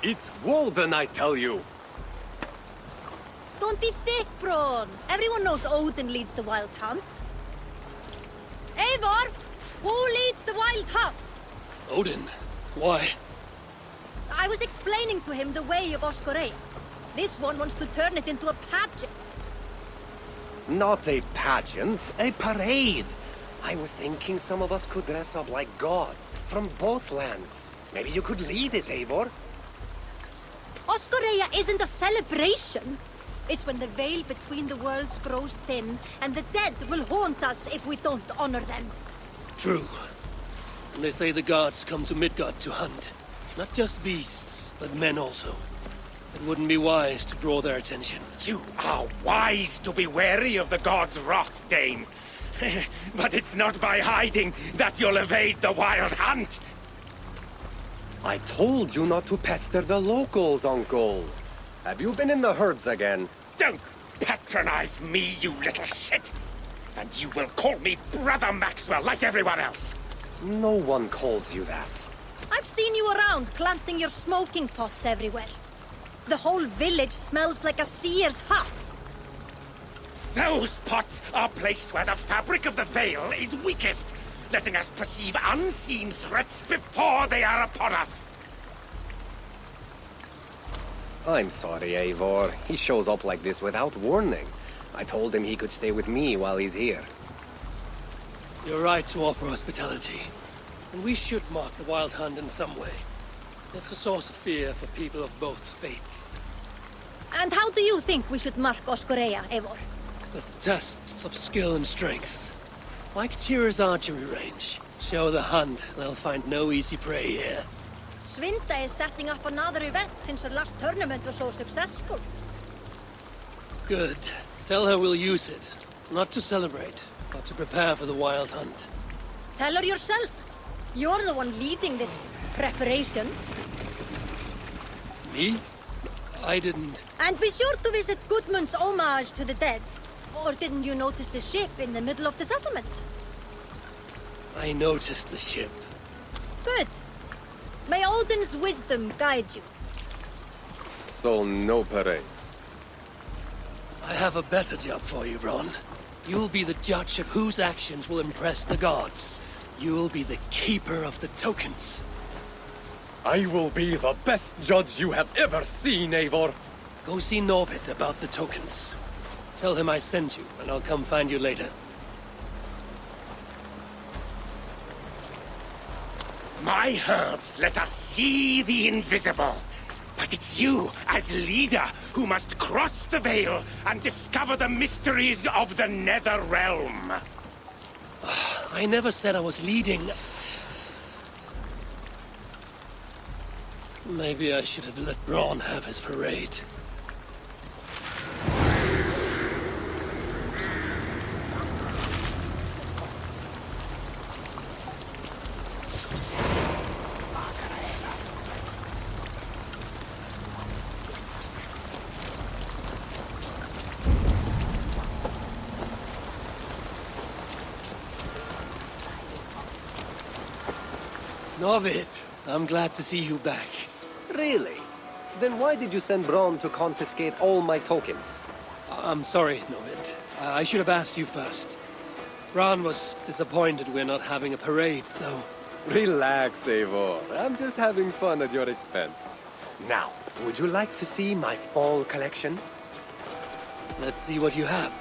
It's Walden, I tell you! Don't be thick, Braun. Everyone knows Odin leads the wild hunt. Eivor! Who leads the wild hunt? Odin? Why? I was explaining to him the way of Oskoreia. This one wants to turn it into a pageant. Not a pageant, a parade! I was thinking some of us could dress up like gods from both lands. Maybe you could lead it, Eivor? Oskoreia isn't a celebration. It's when the veil between the worlds grows thin, and the dead will haunt us if we don't honor them. True. And they say the gods come to Midgard to hunt. Not just beasts, but men also. It wouldn't be wise to draw their attention. You are wise to be wary of the gods' wrath, Dane. But it's not by hiding that you'll evade the wild hunt. I told you not to pester the locals, Uncle. Have you been in the herds again? Don't patronize me, you little shit! And you will call me Brother Maxwell like everyone else. No one calls you that. I've seen you around planting your smoking pots everywhere. The whole village smells like a seer's hut. Those pots are placed where the fabric of the veil is weakest, letting us perceive unseen threats before they are upon us. I'm sorry, Eivor. He shows up like this without warning. I told him he could stay with me while he's here. You're right to offer hospitality. And we should mark the wild hunt in some way. It's a source of fear for people of both faiths. And how do you think we should mark Oskoreia, Eivor? With tests of skill and strength. Like Tyr's archery range. Show the hunt, they'll find no easy prey here. Svinda is setting up another event since her last tournament was so successful. Good. Tell her we'll use it. Not to celebrate, but to prepare for the wild hunt. Tell her yourself. You're the one leading this preparation. Me? I didn't... And be sure to visit Gudmund's homage to the dead. Or didn't you notice the ship in the middle of the settlement? I noticed the ship. Good. May Odin's wisdom guide you. So no parade. I have a better job for you, Ron. You'll be the judge of whose actions will impress the gods. You'll be the keeper of the tokens. I will be the best judge you have ever seen, Eivor. Go see Norbit about the tokens. Tell him I sent you, and I'll come find you later. My herbs let us see the invisible. But it's you, as leader, who must cross the veil and discover the mysteries of the Nether Realm. I never said I was leading. Maybe I should have let Braun have his parade. Of it. I'm glad to see you back. Really? Then why did you send Braun to confiscate all my tokens? I'm sorry, Novid. I should have asked you first. Bran was disappointed we're not having a parade, so... Relax, Eivor. I'm just having fun at your expense. Now, would you like to see my fall collection? Let's see what you have.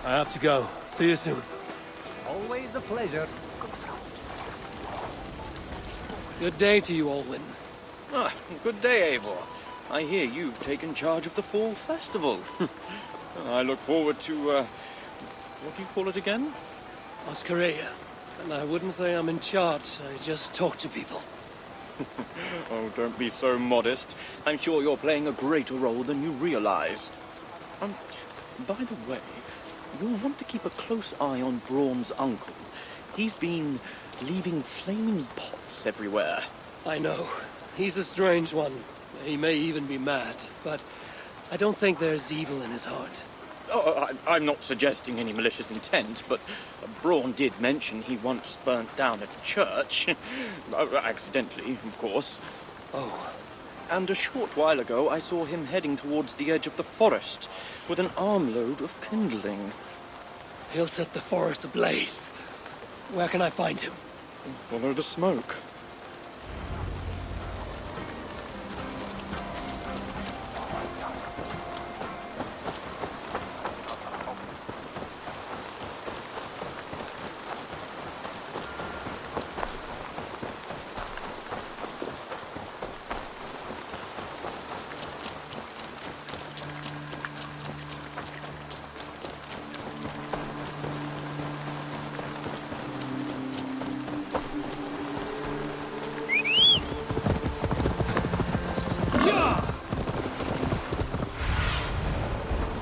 I have to go. See you soon. Always a pleasure. Good day to you, Olwyn. Ah, good day, Eivor. I hear you've taken charge of the Fall Festival. I look forward to, what do you call it again? Oskoreia. And I wouldn't say I'm in charge, I just talk to people. Oh, don't be so modest. I'm sure you're playing a greater role than you realize. By the way, you'll want to keep a close eye on Braun's uncle. He's been leaving flaming pots everywhere. I know. He's a strange one. He may even be mad, but I don't think there's evil in his heart. Oh, I'm not suggesting any malicious intent, but Braun did mention he once burnt down a church. Accidentally, of course. Oh, And a short while ago, I saw him heading towards the edge of the forest with an armload of kindling. he'll set the forest ablaze. Where can I find him? Follow the smoke.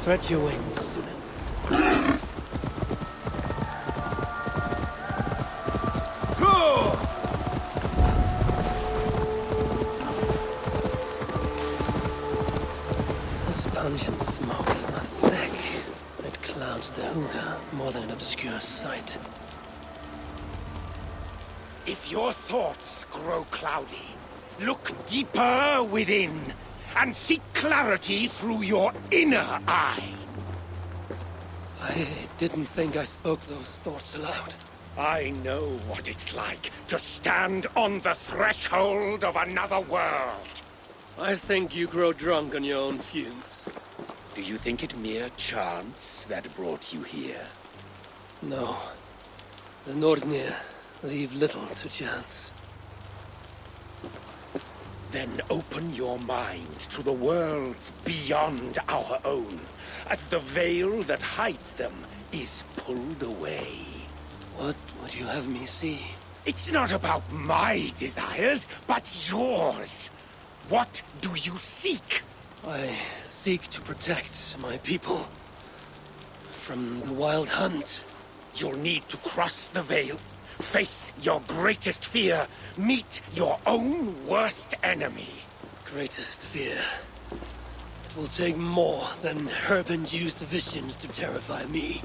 Stretch your wings, Sunan. This pungent smoke is not thick, but it clouds the hookah more than it obscures sight. If your thoughts grow cloudy, look deeper within and seek clarity through your inner eye. I didn't think I spoke those thoughts aloud. I know what it's like to stand on the threshold of another world. I think you grow drunk on your own fumes. Do you think it mere chance that brought you here? No. The Nordnir leave little to chance. Then open your mind to the worlds beyond our own, as the veil that hides them is pulled away. What would you have me see? It's not about my desires, but yours. What do you seek? I seek to protect my people from the wild hunt. You'll need to cross the veil, face your greatest fear, meet your own worst enemy. Greatest fear. It will take more than herb-induced visions to terrify me.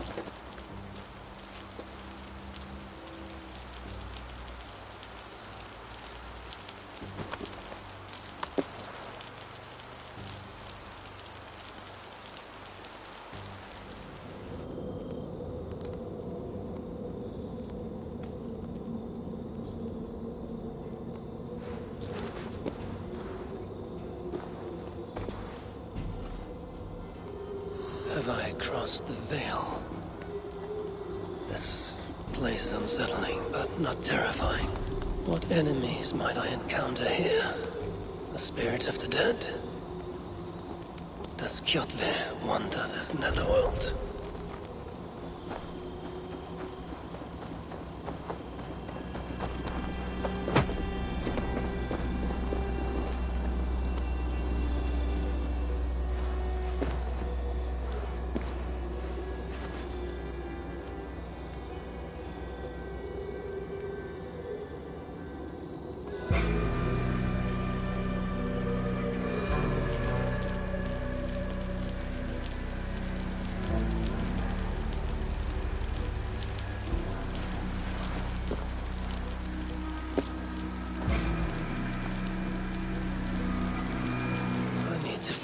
Have I crossed the veil? This place is unsettling, but not terrifying. What enemies might I encounter here? The spirits of the dead? Does Kjotve wander this netherworld?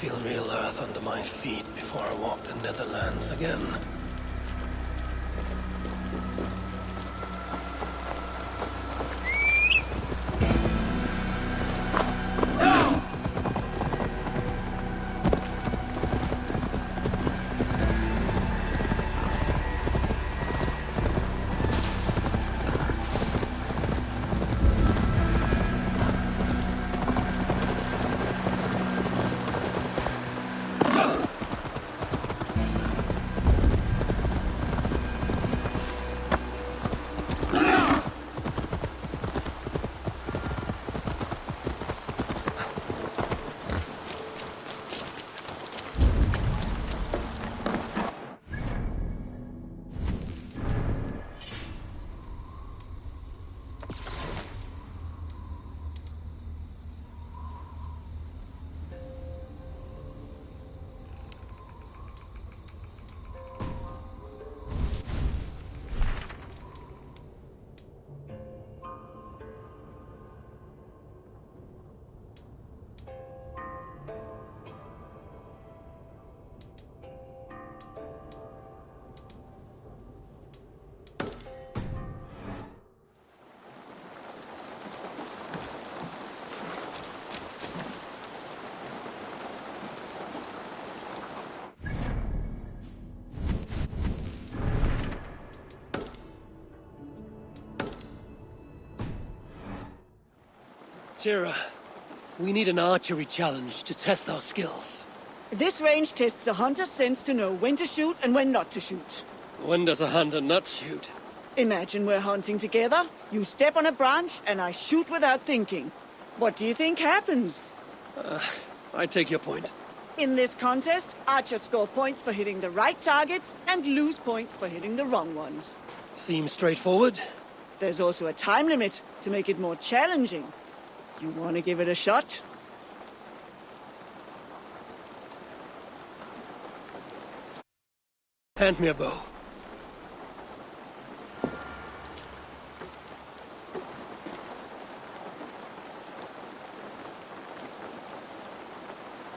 feel real earth under my feet before I walk the Netherlands again. Tira, we need an archery challenge to test our skills. This range tests a hunter's sense to know when to shoot and when not to shoot. When does a hunter not shoot? Imagine we're hunting together, you step on a branch, and I shoot without thinking. What do you think happens? I take your point. In this contest, archers score points for hitting the right targets and lose points for hitting the wrong ones. Seems straightforward. There's also a time limit to make it more challenging. You want to give it a shot? Hand me a bow.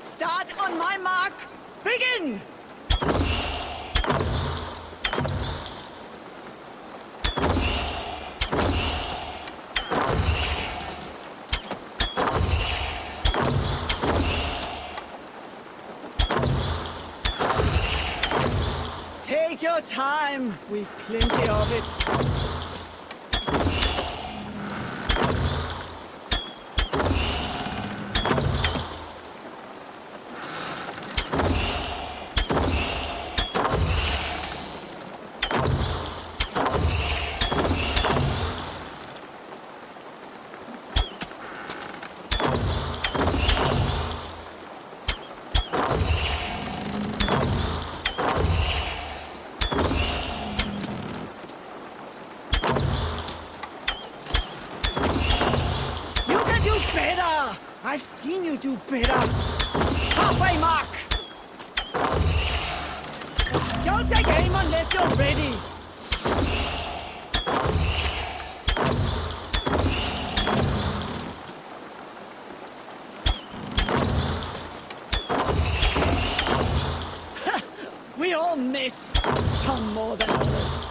Start on my mark. Begin! Take your time. We've plenty of it. Better! I've seen you do better! Halfway mark! Don't take aim unless you're ready! We all miss, some more than others.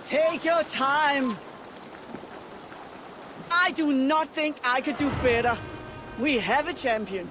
Take your time. I do not think I could do better. We have a champion.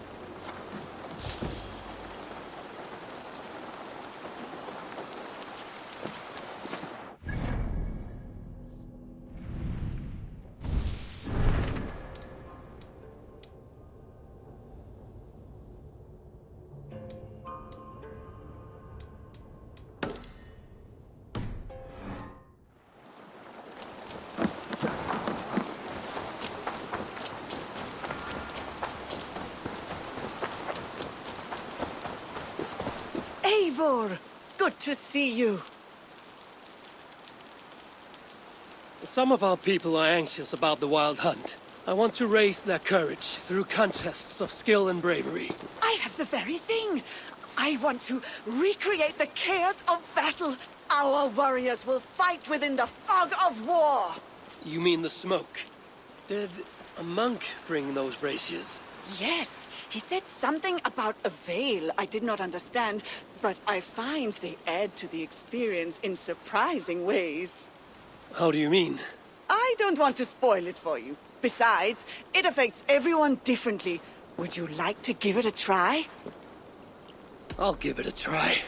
Eivor! Good to see you. Some of our people are anxious about the wild hunt. I want to raise their courage through contests of skill and bravery. I have the very thing. I want to recreate the chaos of battle. Our warriors will fight within the fog of war. You mean the smoke? Did a monk bring those braziers? Yes, he said something about a veil I did not understand, but I find they add to the experience in surprising ways. How do you mean? I don't want to spoil it for you. Besides, it affects everyone differently. Would you like to give it a try? I'll give it a try.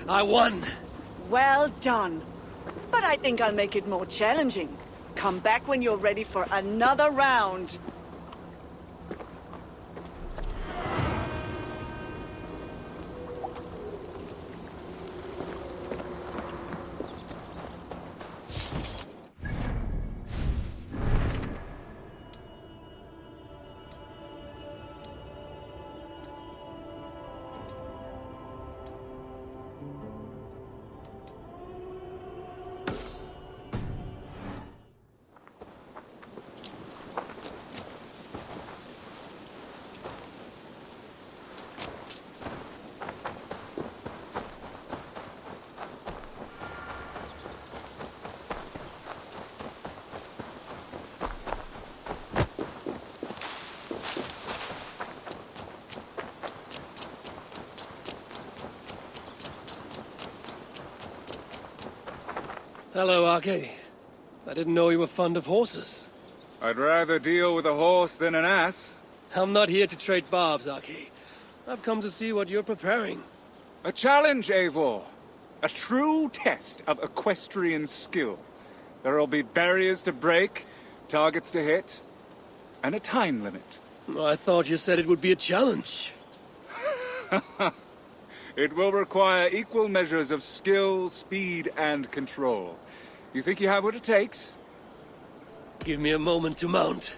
I won! Well done. But I think I'll make it more challenging. Come back when you're ready for another round. Hello, Arcady. I didn't know you were fond of horses. I'd rather deal with a horse than an ass. I'm not here to trade barbs, Arcady. I've come to see what you're preparing. A challenge, Eivor. A true test of equestrian skill. There'll be barriers to break, targets to hit, and a time limit. I thought you said it would be a challenge. It will require equal measures of skill, speed, and control. You think you have what it takes? Give me a moment to mount.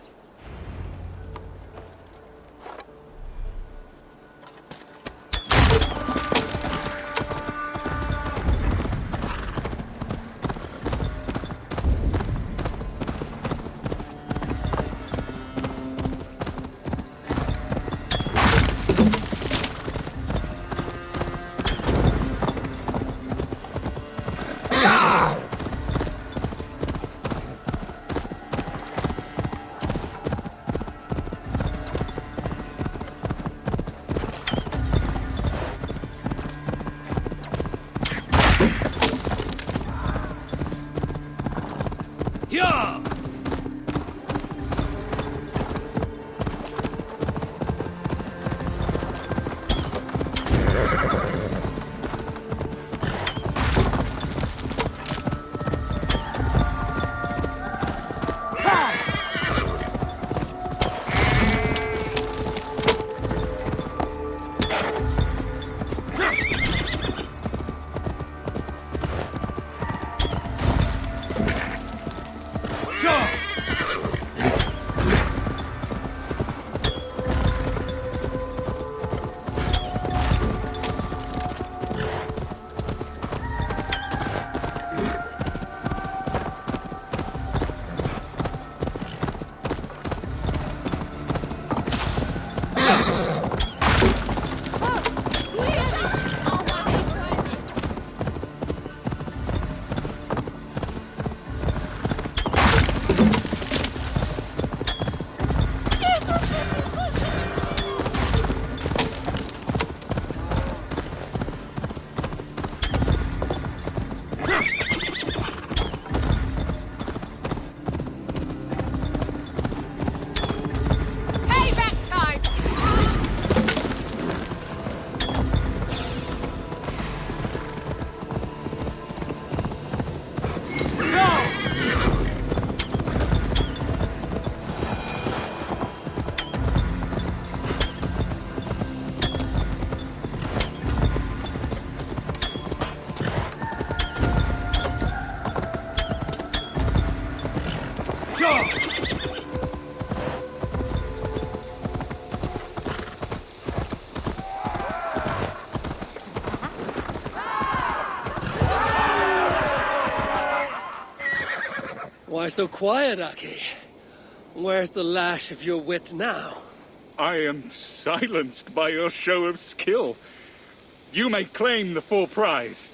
Yeah! Why so quiet, Aki? Where's the lash of your wit now? I am silenced by your show of skill. You may claim the full prize.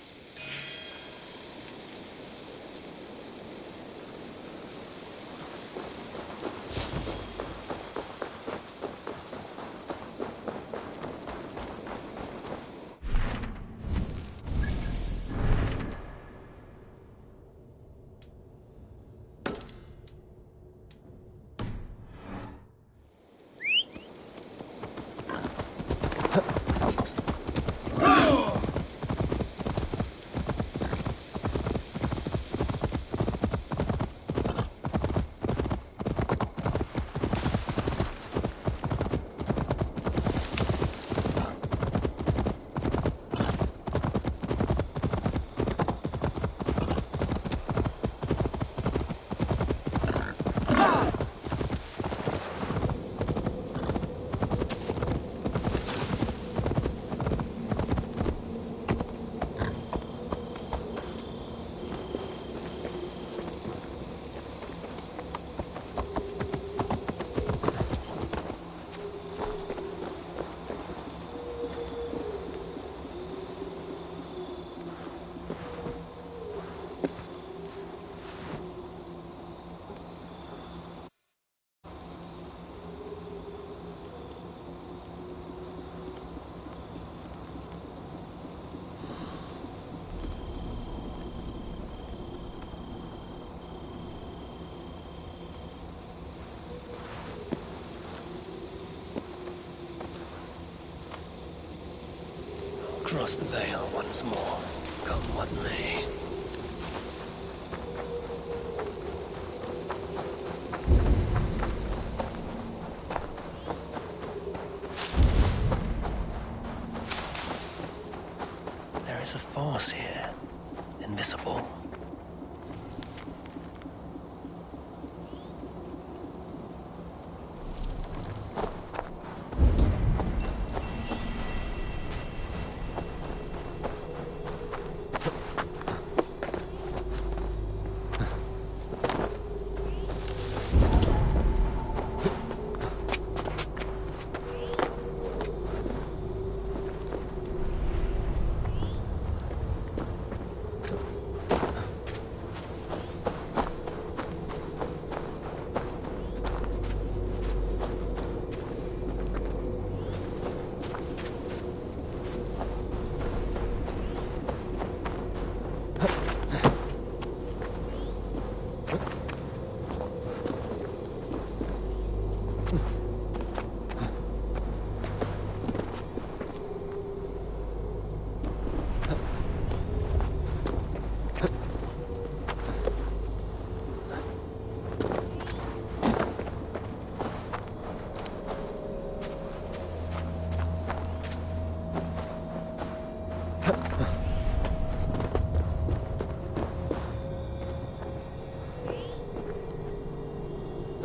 Cross the veil once more, come what may. There is a force here, invisible.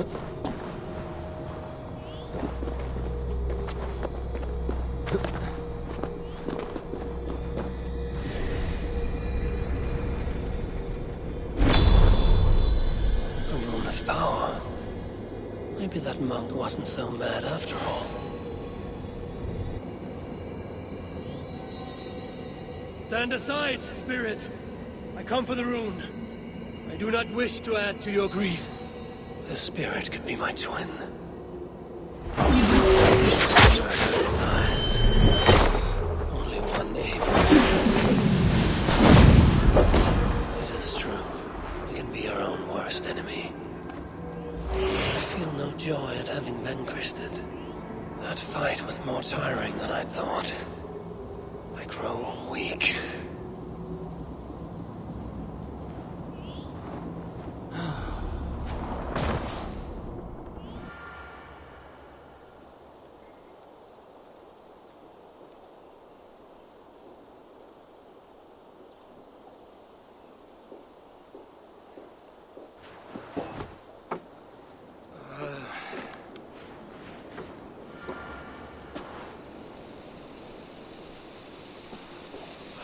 A rune of power. Maybe that monk wasn't so mad after all. Stand aside, spirit. I come for the rune. I do not wish to add to your grief. The spirit could be my twin. Its eyes. Only one aim. It is true. We can be our own worst enemy. I feel no joy at having vanquished it. That fight was more tiring than I thought. I grow weak.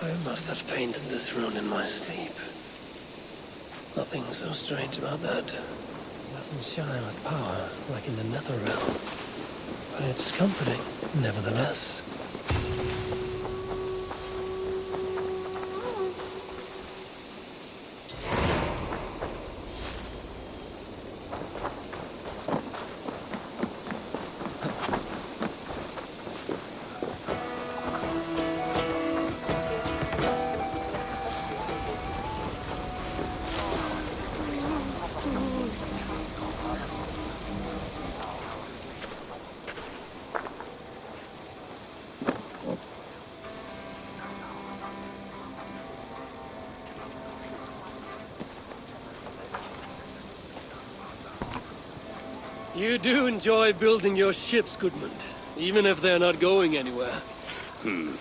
I must have painted this rune in my sleep. Nothing so strange about that. It doesn't shine with power like in the nether realm. But it's comforting, nevertheless. You do enjoy building your ships, Goodmund, even if they're not going anywhere. I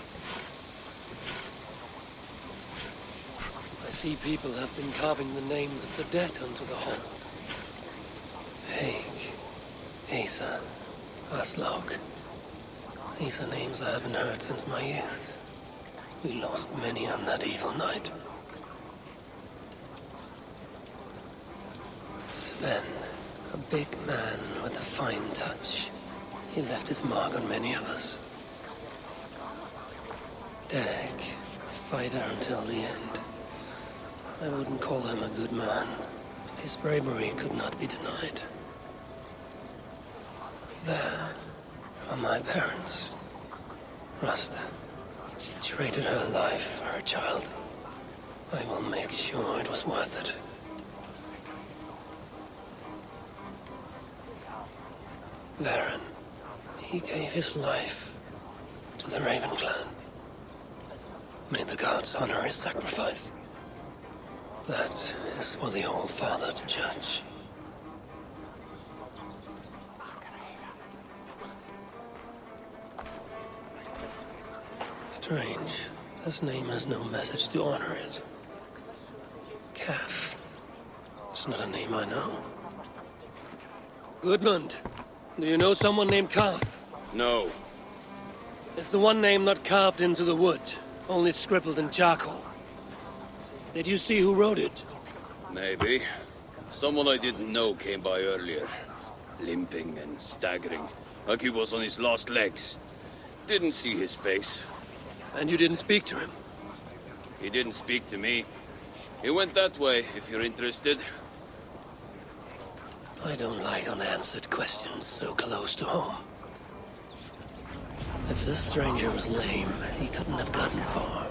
see people have been carving the names of the dead onto the hull. Haig, Asa, Aslaug. These are names I haven't heard since my youth. We lost many on that evil night. Sven. A big man with a fine touch. He left his mark on many of us. Dag, a fighter until the end. I wouldn't call him a good man. His bravery could not be denied. There are my parents. Rasta. She traded her life for her child. I will make sure it was worth it. Varen. He gave his life to the Raven clan. May the gods honor his sacrifice. That is for the All-Father to judge. Strange. This name has no message to honor it. Calf. It's not a name I know. Goodmund. Do you know someone named Karth? No. It's the one name not carved into the wood, only scribbled in charcoal. Did you see who wrote it? Maybe. Someone I didn't know came by earlier. Limping and staggering, like he was on his last legs. Didn't see his face. And you didn't speak to him? He didn't speak to me. He went that way, if you're interested. I don't like unanswered questions so close to home. If this stranger was lame, he couldn't have gotten far.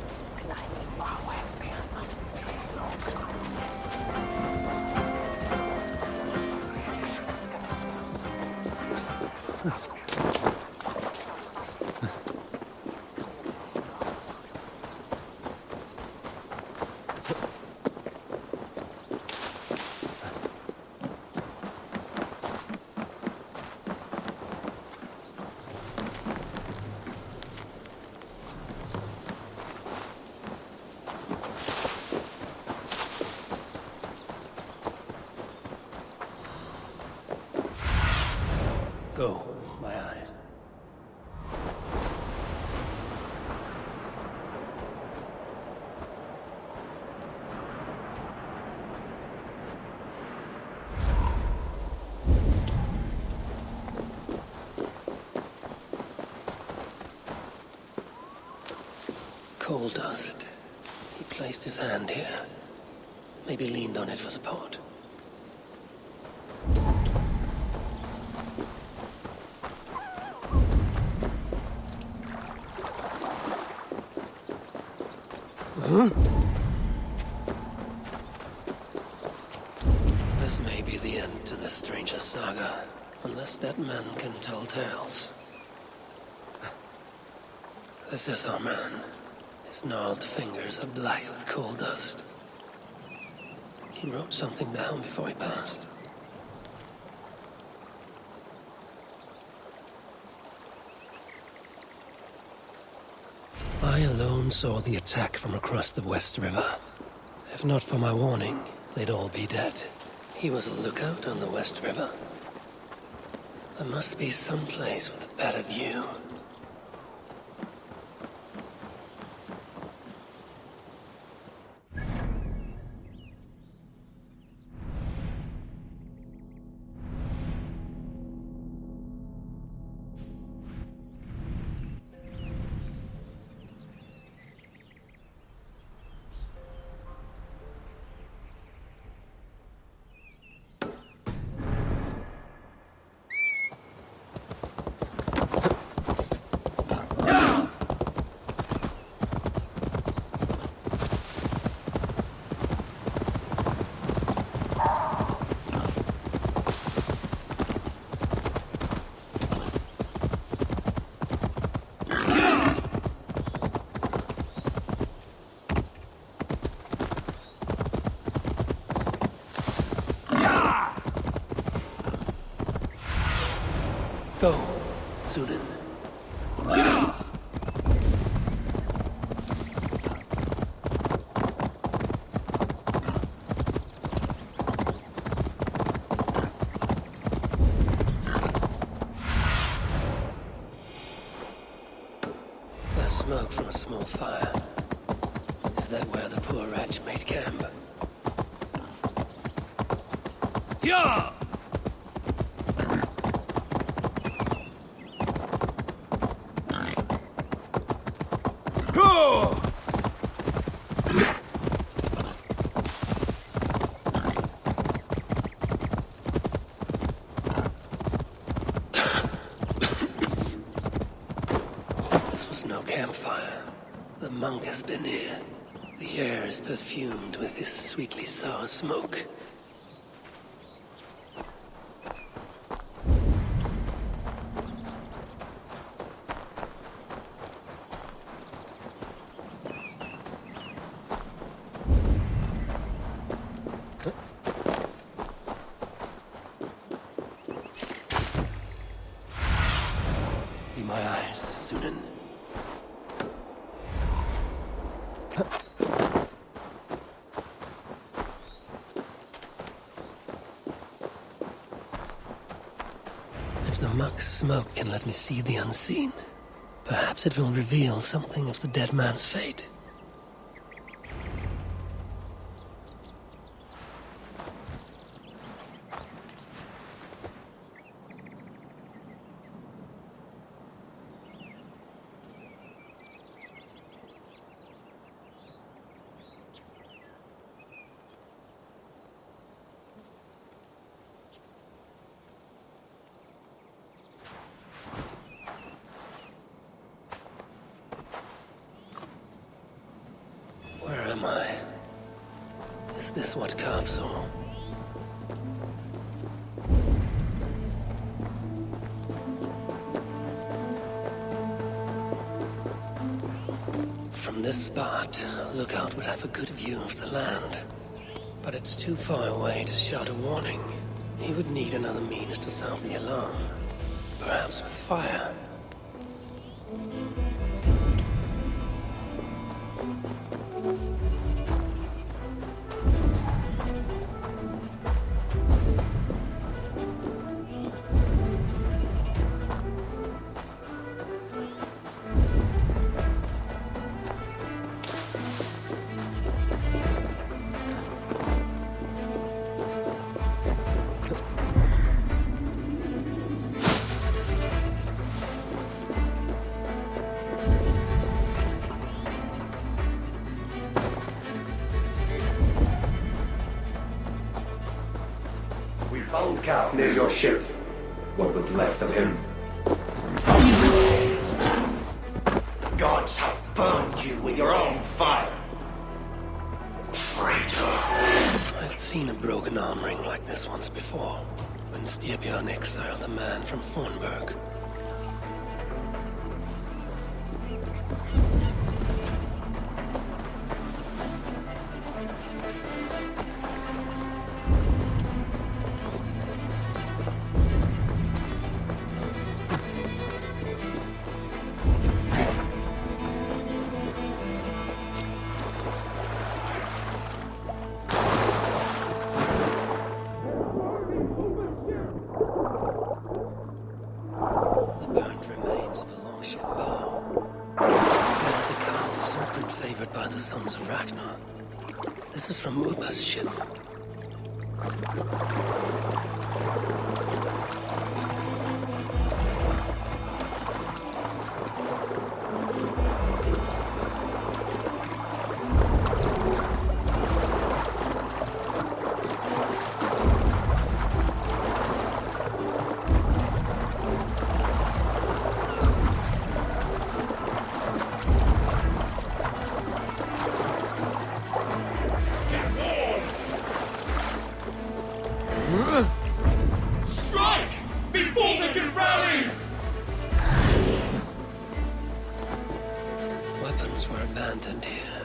Go, my eyes. Coal dust. He placed his hand here. Maybe leaned on it for support. This may be the end to this stranger's saga, unless that man can tell tales. This is our man. His gnarled fingers are black with coal dust. He wrote something down before he passed. I alone saw the attack from across the West River. If not for my warning, they'd all be dead. He was a lookout on the West River. There must be some place with a better view. Go, Sunan. There's smoke from a small fire. Is that where the poor wretch made camp? Yeah! This was no campfire. The monk has been here. The air is perfumed with this sweetly sour smoke. Be my eyes, Sunan. If the muck's smoke can let me see the unseen, perhaps it will reveal something of the dead man's fate. Where am I? Is this what Carve saw? From this spot, a lookout would have a good view of the land. But it's too far away to shout a warning. He would need another means to sound the alarm. Perhaps with fire. found Calf near your ship. What was left of him. Gods have burned you with your own fire. Traitor. I've seen a broken arm ring like this once before, when Styrbjörn exiled a man from Fornburg. This is from Uber's ship. Strike! Before they can rally! Weapons were abandoned here.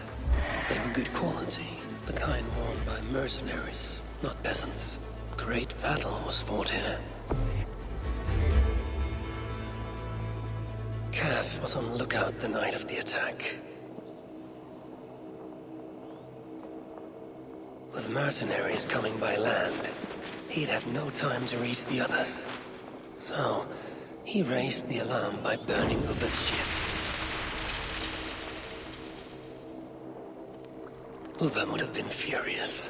They were good quality, the kind worn by mercenaries, not peasants. Great battle was fought here. Calf was on lookout the night of the attack. With mercenaries coming by land, he'd have no time to reach the others. So, he raised the alarm by burning Uber's ship. Uber would have been furious.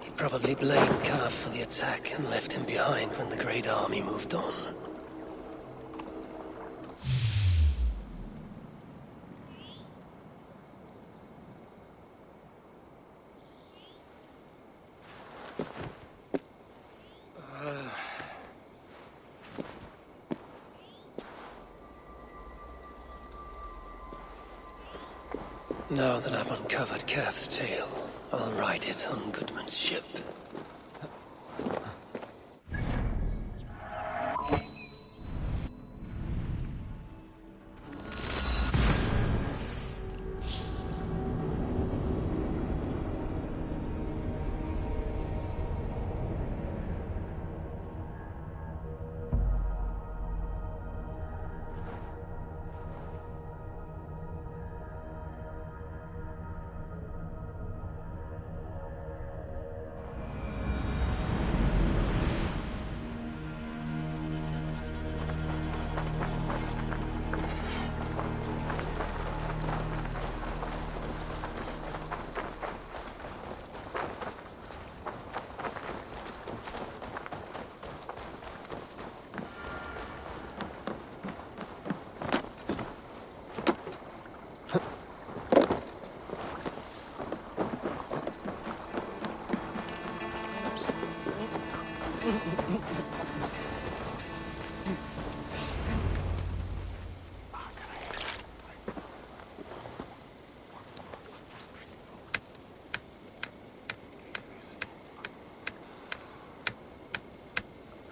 He probably blamed Calf for the attack and left him behind when the Great Army moved on. Now that I've uncovered Calf's tale, I'll write it on Goodman's ship.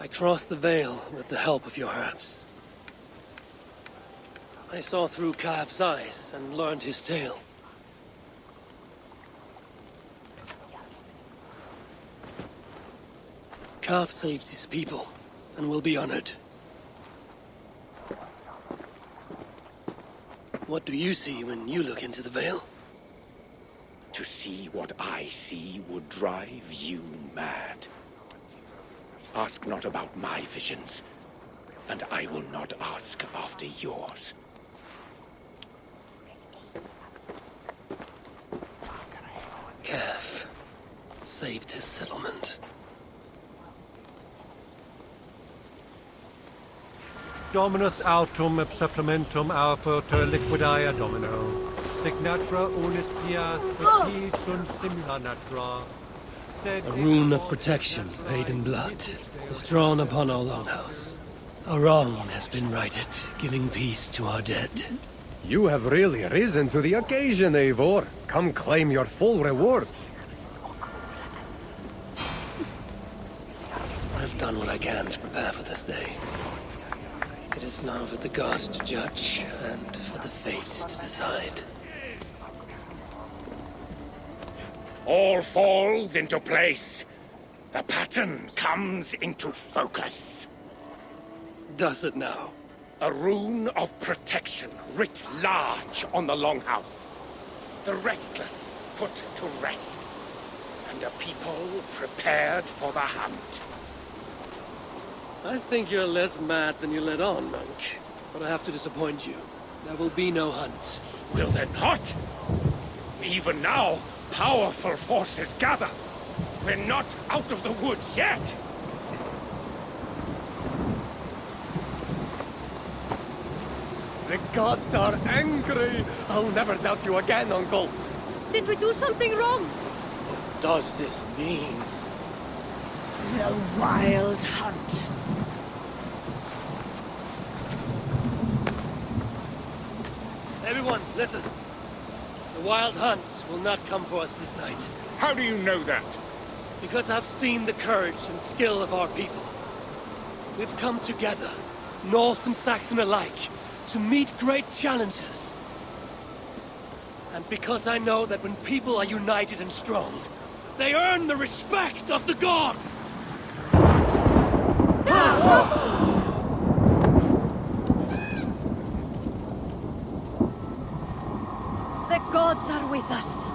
I crossed the Vale with the help of your herbs. I saw through Calf's eyes and learned his tale. Calf saved his people and will be honored. What do you see when you look into the Vale? To see what I see would drive you mad. Ask not about my visions, and I will not ask after yours. Calf saved his settlement. Dominus autum ip supplementum aufertur liquidae domino. Signatra unis pia, qui sunt simila natura. said... A rune of protection, paid in blood, is drawn upon our longhouse. A wrong has been righted, giving peace to our dead. You have really risen to the occasion, Eivor. Come claim your full reward. I've done what I can to prepare for this day. It is now for the gods to judge, and for the fates to decide. All falls into place. The pattern comes into focus. Does it now? A rune of protection writ large on the longhouse. The restless put to rest, and a people prepared for the hunt. I think you're less mad than you let on, monk. But I have to disappoint you. There will be no hunt. Will there not? Even now, powerful forces gather. We're not out of the woods yet. The gods are angry. I'll never doubt you again, Uncle. Did we do something wrong? What does this mean? The Wild Hunt. Everyone, listen. The Wild Hunt will not come for us this night. How do you know that? Because I've seen the courage and skill of our people. We've come together, Norse and Saxon alike, to meet great challenges. And because I know that when people are united and strong, they earn the respect of the gods! The gods are with us.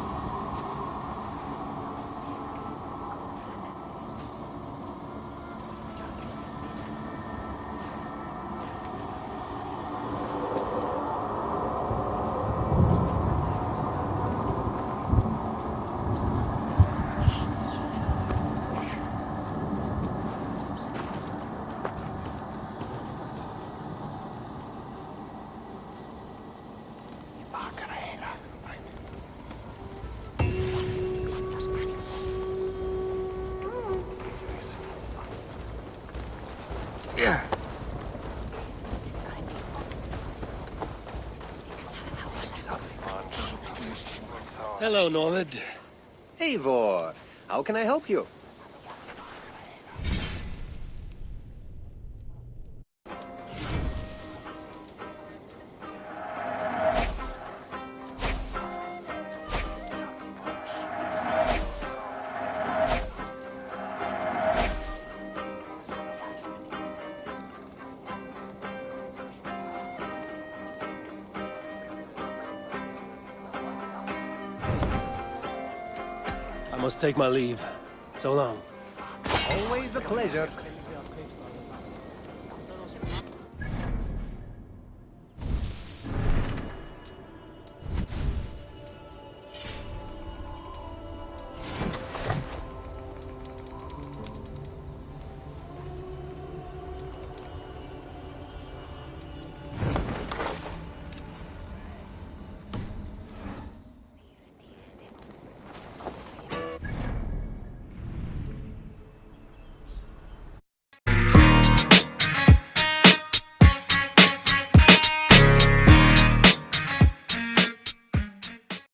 Hello, Norvid. Eivor, how can I help you? I must take my leave. So long. Always a pleasure.